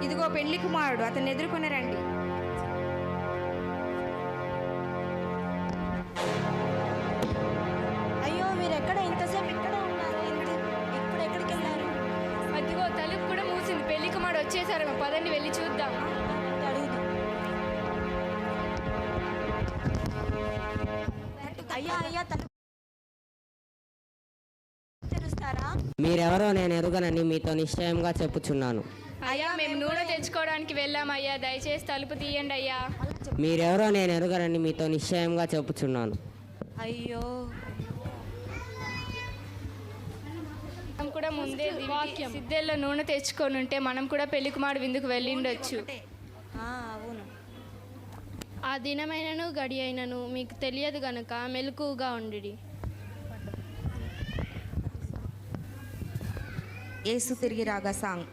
ఇదిగో పెళ్లి కుమారుడు, అతన్ని ఎదుర్కొని రండి. అయ్యో, మీరు ఎక్కడ ఇంతసేపు ఇక్కడ ఉన్నారు? ఇప్పుడు ఎక్కడికి వెళ్ళారు? అదిగో తలుపు కూడా మూసింది, పెళ్లి కుమారుడు వచ్చేసారు. పదండి వెళ్ళి చూద్దాం. అడుగుదాం. అయ్యా అయ్యా, తలుపు తెరుస్తారా? మీరెవరో నేను ఎరుగనని మీతో నిశ్చయంగా చెప్పుచున్నాను. అయ్యా, మేము నూనె తెచ్చుకోవడానికి వెళ్ళామయ్యా, దయచేసి తలుపు తీయండి అయ్యా. మీరెవరో నేను ఎరుగనని మీతో నిశ్చయంగా చెప్పుచున్నాను. అయ్యో, మనం కూడా ముందే సిద్ధెల్లో నూనె తెచ్చుకొని ఉంటే మనం కూడా పెళ్లి కుమారుడు విందుకు వెళ్ళిండొచ్చు. అవును. ఆ దినమైనను గడి అయినను మీకు తెలియదు గనుక మెలకువగా ఉండిడి. యేసు తిరిగి రాగా సాంగ్.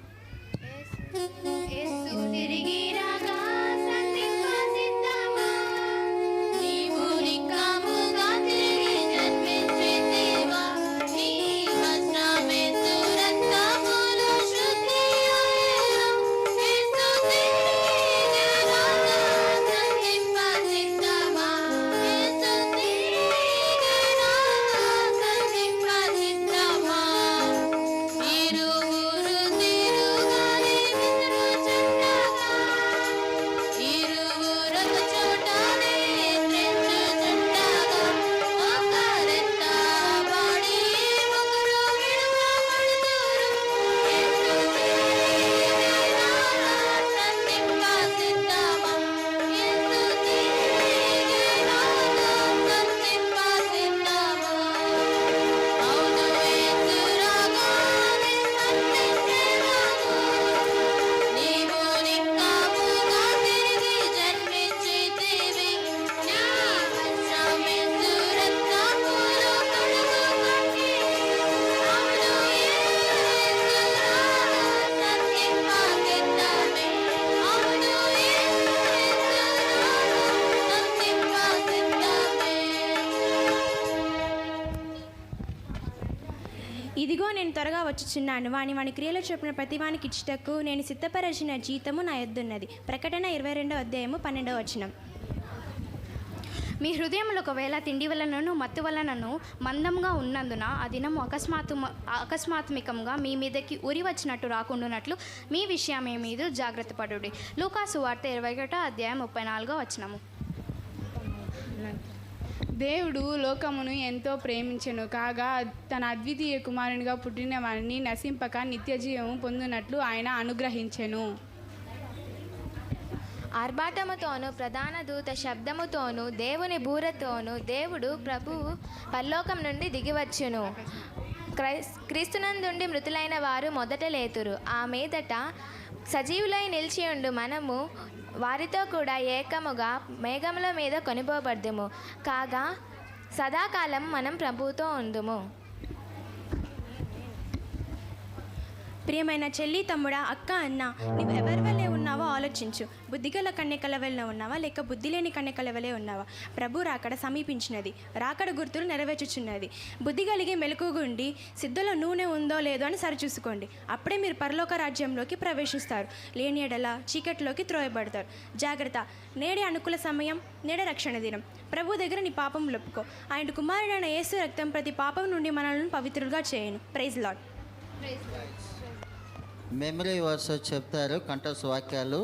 ఇదిగో నేను త్వరగా వచ్చుచున్నాను. వాని క్రియలు చెప్పిన ప్రతివానికి ఇచ్చుటకు నేను సిద్ధపరచిన జీతము నా యొద్దున్నది. ప్రకటన 22వ అధ్యాయము 12వ వచనం. మీ హృదయములు ఒకవేళ తిండి వలనను మత్తు వలనను మందంగా ఉన్నందున ఆ దినము అకస్మాత్మికంగా మీ మీదకి ఉరి వచ్చినట్టు రాకుండానట్లు మీ విషయమే మీద జాగ్రత్త పడుడి. లూకాసు వార్త 21వ అధ్యాయం 34వ వచనము. దేవుడు లోకమును ఎంతో ప్రేమించెను కాగా తన అద్వితీయ కుమారునిగా పుట్టిన వారిని నశింపక నిత్య జీవము పొందినట్లు ఆయన అనుగ్రహించెను. ఆర్భాటముతోనూ ప్రధాన దూత శబ్దముతోనూ దేవుని బూరతోనూ దేవుడు ప్రభువు పరలోకం నుండి దిగివచ్చును. క్రీస్తునందుండి మృతులైన వారు మొదట లేతురు. ఆ మీదట సజీవులై నిలిచియుండు మనము వారితో కూడా ఏకముగా మేఘముల మీద కొనిపోబడ్దుము. కాగా సదాకాలం మనం ప్రభువుతో ఉందుము. ప్రియమైన చెల్లి, తమ్ముడా, అక్క, అన్న, నువ్వు ఎవరి వల్లే ఉన్నావో ఆలోచించు. బుద్ధిగల కన్యకల వల్ల ఉన్నావా, లేక బుద్ధి లేని కన్యకల వల్లే ఉన్నావా? ప్రభు రాకడ సమీపించినది, రాకడ గుర్తులు నెరవేర్చుచున్నది. బుద్ధి కలిగి మెలకుగుండి సిద్ధలో నూనె ఉందో లేదో అని సరిచూసుకోండి. అప్పుడే మీరు పరలోక రాజ్యంలోకి ప్రవేశిస్తారు. లేని ఎడల చీకటిలోకి త్రోయబడతారు. జాగ్రత్త, నేడే అనుకూల సమయం, నేడే రక్షణ దినం. ప్రభు దగ్గర నీ పాపం ఒప్పుకో. ఆయన కుమారుడైన యేసు రక్తం ప్రతి పాపం నుండి మనల్ని పవిత్రులుగా చేయను. Praise lord. మెమరీ వర్స్ చెప్తారు, కంఠస్థ వాక్యాలు.